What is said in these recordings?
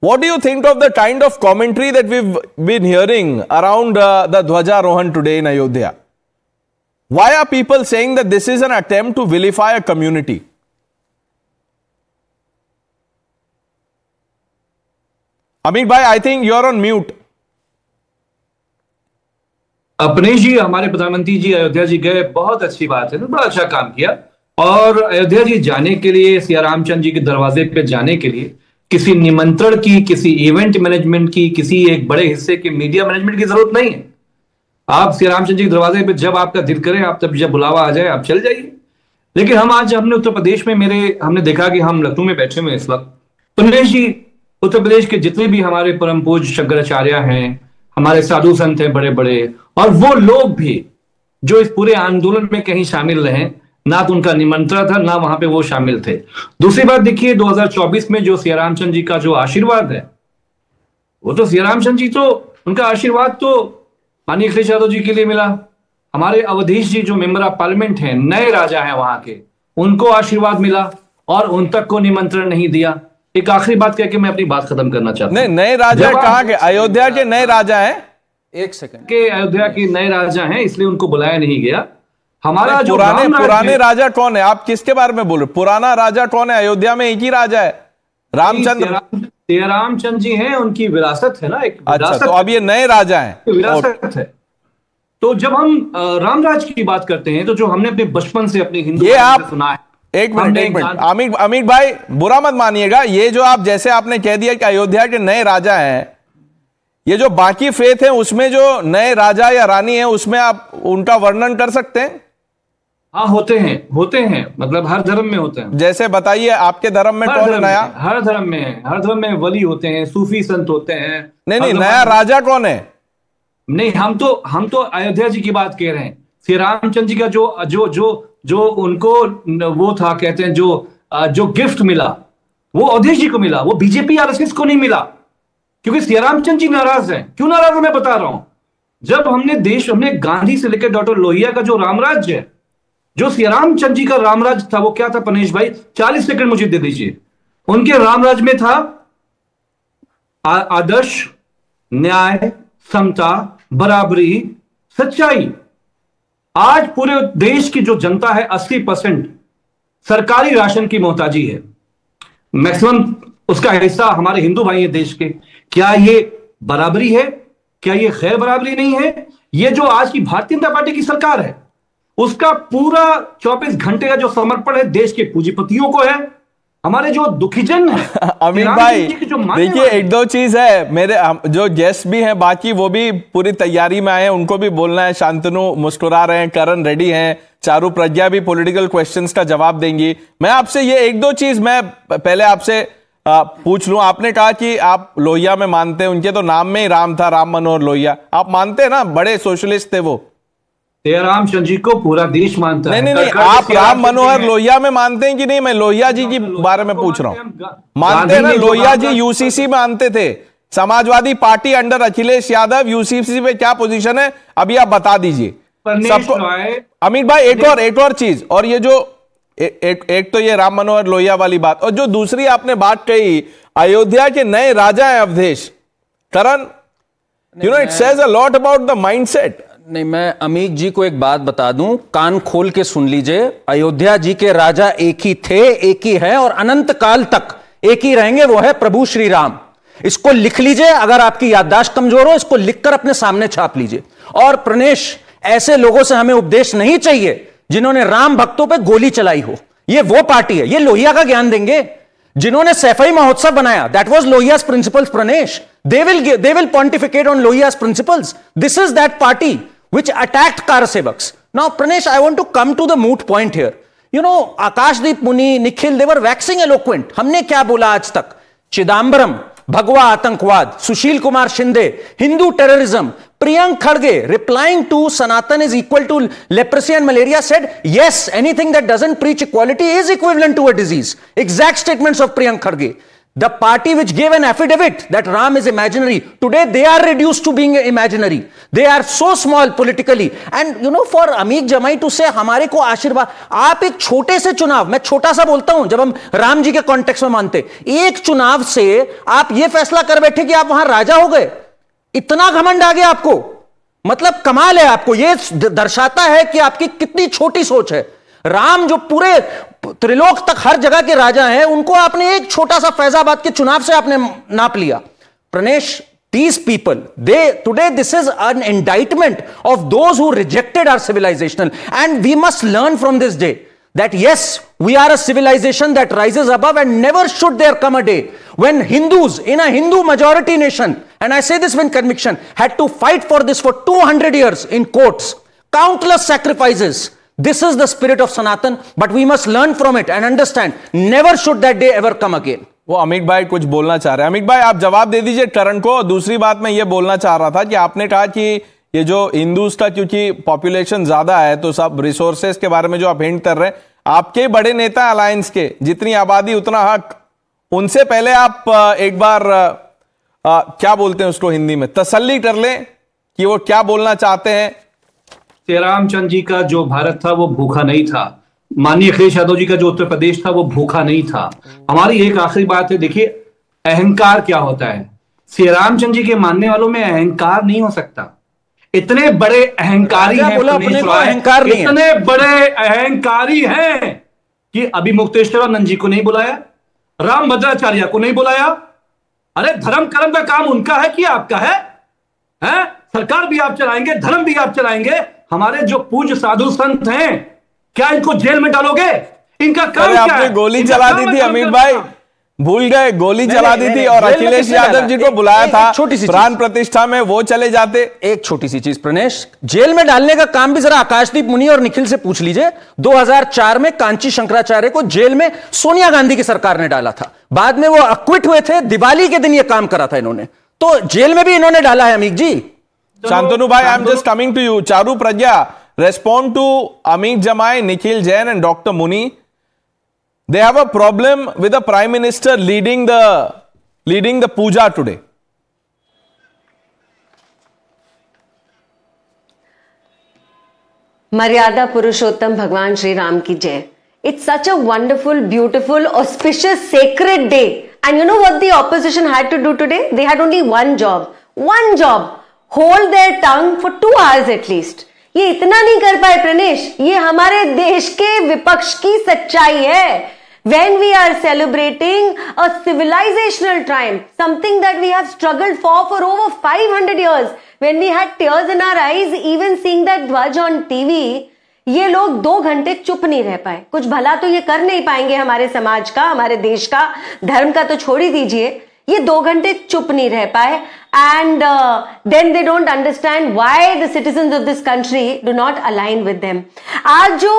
What do you think of the kind of commentary that we've been hearing around the Dhwajarohan today in Ayodhya? Why are people saying that this is an attempt to vilify a community? Amit bhai, I think you're on mute. अपने जी हमारे प्रधानमंत्री जी अयोध्या जी गए, बहुत अच्छी बात है, बड़ा अच्छा काम किया। और अयोध्या जी जाने के लिए, सिया रामचंद्र जी के दरवाजे पे जाने के लिए किसी निमंत्रण की, किसी इवेंट मैनेजमेंट की, किसी एक बड़े हिस्से की मीडिया मैनेजमेंट की जरूरत नहीं है। आप श्री रामचंद्र जी के दरवाजे पे जब आपका दिल करे, आप तब जब बुलावा आ जाए आप चल जाइए। लेकिन हमने उत्तर प्रदेश में हमने देखा कि हम लखनऊ में बैठे हुए इस वक्त, पुनेश जी उत्तर प्रदेश के जितने भी हमारे परम पूज्य शंकराचार्य हैं, हमारे साधु संत हैं बड़े बड़े, और वो लोग भी जो इस पूरे आंदोलन में कहीं शामिल रहे, ना तो उनका निमंत्रण था, ना वहां पे वो शामिल थे। दूसरी बात देखिए, 2024 में जो सिया रामचंद्र जी का जो आशीर्वाद है, वो तो सिया रामचंद्र जी, तो उनका आशीर्वाद तो माननीय अखिलेश यादव जी के लिए मिला। हमारे अवधेश जी जो मेंबर ऑफ पार्लियामेंट हैं, नए राजा हैं वहां के, उनको आशीर्वाद मिला और उन तक को निमंत्रण नहीं दिया। एक आखिरी बात कह के मैं अपनी बात खत्म करना चाहता हूं। नए राजा कहां के? अयोध्या के नए राजा हैं। एक सेकंड, के अयोध्या के नए राजा हैं, इसलिए उनको बुलाया नहीं गया। हमारा जो पुराने राजा कौन है? आप किसके बारे में बोल रहे? पुराना राजा कौन है? अयोध्या में एक ही राजा है, रामचंद्र। सिया रामचंद्र जी हैं, उनकी विरासत है ना, एक अच्छा, तो अब ये नए राजा हैं, विरासत है। तो जब हम रामराज की बात करते हैं, तो जो हमने अपने बचपन से अपनी हिंदू ये आप सुना है। एक मिनट अमित भाई, बुरा मत मानिएगा, ये जो आप जैसे आपने कह दिया कि अयोध्या के नए राजा हैं, ये जो बाकी फेथ है उसमें जो नए राजा या रानी है, उसमें आप उनका वर्णन कर सकते हैं? हाँ, होते हैं, मतलब हर धर्म में होते हैं। जैसे बताइए, आपके धर्म में कौन है नया? हर धर्म में वली होते हैं, सूफी संत होते हैं। नहीं, नया राजा कौन है? नहीं, हम तो अयोध्या जी की बात कह रहे हैं। श्री रामचंद्र जी का जो उनको वो था, कहते हैं जो गिफ्ट मिला, वो अवधेश जी को मिला, वो बीजेपी आरएसएस को नहीं मिला, क्योंकि श्री रामचंद्र जी नाराज हैं। क्यों नाराज है मैं बता रहा हूं। जब हमने गांधी से लेकर डॉक्टर लोहिया का जो रामराज है, जो श्री रामचंद्र जी का रामराज था, वो क्या था पनेश भाई? 40 सेकंड मुझे दे दीजिए। उनके रामराज में था आदर्श, न्याय, समता, बराबरी, सच्चाई। आज पूरे देश की जो जनता है, 80% सरकारी राशन की मोहताजी है। मैक्सिमम उसका हिस्सा हमारे हिंदू भाई हैं देश के। क्या ये बराबरी है? क्या ये खैर बराबरी नहीं है? ये जो आज की भारतीय जनता पार्टी की सरकार है, उसका पूरा 24 घंटे का जो समर्पण है देश के पूंजीपतियों को है, हमारे जो दुखीजन है। अमित भाई देखिए, एक दो चीज है, मेरे जो गेस्ट भी हैं बाकी, वो भी पूरी तैयारी में आए हैं, उनको भी बोलना है। शांतनु मुस्कुरा रहे हैं, करण रेडी हैं, चारू प्रज्ञा भी पॉलिटिकल क्वेश्चंस का जवाब देंगी। मैं आपसे ये एक दो चीज मैं पहले आपसे पूछ लूं। आपने कहा कि आप लोहिया में मानते हैं, उनके तो नाम में ही राम था, राम मनोहर लोहिया। आप मानते हैं ना, बड़े सोशलिस्ट थे वो। रामचंद्र जी को पूरा देश मानता है। नहीं, आप राम मनोहर लोहिया में मानते हैं कि नहीं? मैं लोहिया जी के बारे में पूछ रहा हूं। मानते हैं ना? लोहिया जी यूसीसी में मानते थे। Samajwadi party under Akhilesh Yadav, UCC पे क्या पोजीशन है अभी आप बता दीजिए सबको। अमित भाई, एक और चीज, और ये जो एक तो ये राम मनोहर लोहिया वाली बात, और जो दूसरी आपने बात कही अयोध्या के नए राजा हैं Awadhesh, Karan, it says a lot about the mindset. नहीं, मैं अमीक जी को एक बात बता दूं, कान खोल के सुन लीजिए। अयोध्या जी के राजा एक ही थे, एक ही है, और अनंत काल तक एक ही रहेंगे, वो है प्रभु श्री राम। इसको लिख लीजिए, अगर आपकी याददाश्त कमजोर हो, इसको लिखकर अपने सामने छाप लीजिए। और प्रणेश, ऐसे लोगों से हमें उपदेश नहीं चाहिए जिन्होंने राम भक्तों पे गोली चलाई हो। ये वो पार्टी है, ये लोहिया का ज्ञान देंगे। जिन्होंने सैफई महोत्सव बनाया, that was Lohia's principles, Pranesh. They will pontificate on Lohiya's principles. This is that party which attacked Karasevaks. Now, Pranesh, I want to come to the moot point here. You know, Akashdeep Muni, Nikhil, they were waxing eloquent. हमने क्या बोला आज तक? चिदम्बरम, भगवा आतंकवाद, Sushil Kumar Shinde, Hindu terrorism, Priyank Kharge, replying to Sanatan is equal to leprosy and malaria, said, yes, anything that doesn't preach equality is equivalent to a disease. Exact statements of Priyank Kharge. The party which gave an affidavit that Ram is imaginary, today they are reduced to being imaginary. They are so small politically. And you know, for Amit Jamai to say हमारे को आशीर्वाद, आप एक छोटे से चुनाव, मैं छोटा सा बोलता हूं, जब हम राम जी के कॉन्टेक्स्ट में मानते, एक चुनाव से आप ये फैसला कर बैठे कि आप वहां राजा हो गए, इतना घमंड आ गया आपको, मतलब कमाल है। आपको ये दर्शाता है कि आपकी कितनी छोटी सोच है। राम जो पूरे त्रिलोक तक हर जगह के राजा हैं, उनको आपने एक छोटा सा फैजाबाद के चुनाव से आपने नाप लिया। Pranesh, these people, today this is an indictment of those who rejected our civilization, and we must learn from this day that yes, we are a civilization that rises above, and never should there come a day when Hindus in a Hindu majority nation, and I say this with conviction, had to fight for this for 200 years in courts, countless sacrifices. This is the spirit of Sanatan, but we must learn from it and understand, never should that day ever come again. वो अमित भाई कुछ बोलना चाह रहे हैं। अमित भाई आप जवाब दे दीजिए करण को। दूसरी बात मैं ये बोलना चाह रहा था कि आपने कहा कि ये जो हिंदूज का क्योंकि पॉपुलेशन ज्यादा है तो सब रिसोर्सेज के बारे में जो आप हिंट कर रहे हैं, आपके बड़े नेता अलायंस के, जितनी आबादी उतना हक, उनसे पहले आप एक बार क्या बोलते हैं उसको हिंदी में, तसल्ली कर लें कि वो क्या बोलना चाहते हैं। श्री रामचंद्र जी का जो भारत था वो भूखा नहीं था। माननीय अखिलेश यादव जी का जो उत्तर प्रदेश था वो भूखा नहीं था। हमारी एक आखिरी बात है, देखिए अहंकार क्या होता है। श्री रामचंद्र जी के मानने वालों में अहंकार नहीं हो सकता। इतने बड़े अहंकारी हैं, इतने बड़े अहंकारी हैं कि अभी मुक्तेश्वरानंद जी को नहीं बुलाया, राम भद्राचार्य को नहीं बुलाया। अरे धर्म कर्म का काम उनका है कि आपका है? सरकार भी आप चलाएंगे, धर्म भी आप चलाएंगे। हमारे जो पूज्य साधु संत हैं, क्या इनको जेल में डालोगे? इनका काम क्या है? आपने गोली चला दी थी अमित भाई, भूल गए, गोली चला दी थी और अखिलेश यादव जी को बुलाया था प्राण प्रतिष्ठा में, वो चले जाते। एक छोटी सी चीज प्रणेश, जेल में डालने का काम भी जरा आकाशदीप मुनि और निखिल से पूछ लीजिए। 2004 में कांची शंकराचार्य को जेल में सोनिया गांधी की सरकार ने डाला था, बाद में वो अक्विट हुए थे, दिवाली के दिन ये काम करा था इन्होंने, तो जेल में भी इन्होंने डाला है अमित जी। शांतनु भाई, I am just coming to you. Charu Pragya, respond to Amit Jamai, Nikhil Jain and Dr. Muni. They have a problem with the Prime Minister leading the puja today. मर्यादा पुरुषोत्तम भगवान श्री राम की जय. It's such a wonderful, beautiful, auspicious, sacred day. And you know what the opposition had to do today? They had only one job. One job. Hold their tongue for 2 hours at least. ये इतना नहीं कर पाए प्रणेश, ये हमारे देश के विपक्ष की सच्चाई है। When we are celebrating a civilizational triumph, something that we have struggled for over 500 years, when we had tears in our eyes, even seeing that ध्वज on TV, ये लोग 2 घंटे चुप नहीं रह पाए। कुछ भला तो ये कर नहीं पाएंगे हमारे समाज का, हमारे देश का, धर्म का तो छोड़ ही दीजिए, ये 2 घंटे चुप नहीं रह पाए। And then they don't understand why the citizens of this country do not align with them. आज जो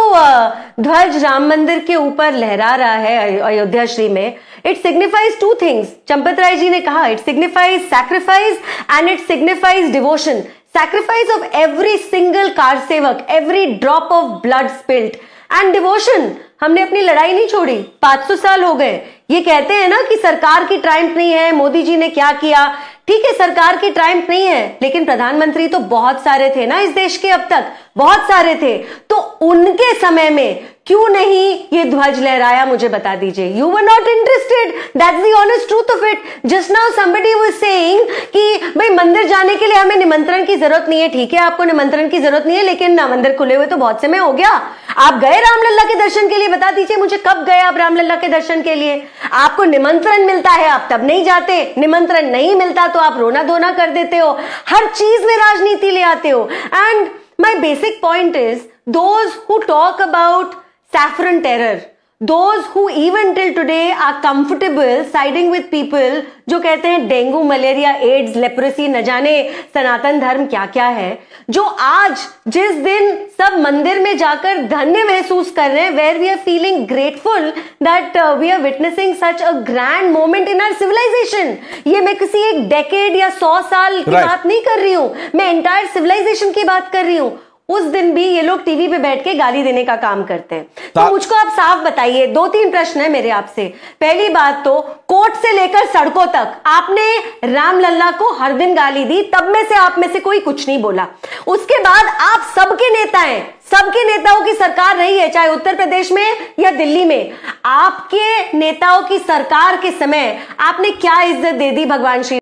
ध्वज राम मंदिर के ऊपर लहरा रहा है अयोध्या श्री में, it signifies 2 things. Champat Rai ji ने कहा, it signifies sacrifice and it signifies devotion. Sacrifice of every single car सेवक, every drop of blood spilt and devotion. हमने अपनी लड़ाई नहीं छोड़ी, 500 साल हो गए। ये कहते हैं ना कि सरकार की ट्रायम्फ नहीं है, मोदी जी ने क्या किया, ठीक है सरकार की ट्रायम्फ नहीं है, लेकिन प्रधानमंत्री तो बहुत सारे थे ना इस देश के, अब तक बहुत सारे थे, तो उनके समय में क्यों नहीं ये ध्वज लहराया, मुझे बता दीजिए। You were not interested, that's the honest truth of it. Just now somebody was saying कि भाई मंदिर जाने के लिए हमें निमंत्रण की जरूरत नहीं है, ठीक है आपको निमंत्रण की जरूरत नहीं है, लेकिन मंदिर खुले हुए तो बहुत समय हो गया। आप गए रामलला के दर्शन के लिए, बता दीजिए मुझे कब गए आप रामलला के दर्शन के लिए? आपको निमंत्रण मिलता है आप तब नहीं जाते, निमंत्रण नहीं मिलता तो आप रोना धोना कर देते हो, हर चीज में राजनीति ले आते हो। And my basic point is, those who talk about saffron terror, those who even till today are comfortable siding with people जो कहते हैं डेंगू, मलेरिया, एड्स, लेप्रोसी, न जाने सनातन धर्म क्या क्या है, जो आज जिस दिन सब मंदिर में जाकर धन्य महसूस कर रहे हैं, where we are feeling grateful that we are witnessing such a grand moment in our civilization. ये मैं किसी एक डेकेड या 100 साल की बात नहीं कर रही हूं, मैं एंटायर सिविलाइजेशन की बात कर रही हूं। उस दिन भी ये लोग टीवी पे बैठ के गाली देने का काम करते हैं। तो मुझको आप साफ बताइए, 2-3 प्रश्न है मेरे आपसे। पहली बात तो कोर्ट से लेकर सड़कों तक आपने रामलल्ला को हर दिन गाली दी, तब में से आप में से कोई कुछ नहीं बोला। उसके बाद आप सबके नेता हैं, सबके नेताओं की सरकार रही है, चाहे उत्तर प्रदेश में या दिल्ली में। आपके नेताओं की सरकार के समय आपने क्या इज्जत दे दी भगवान श्री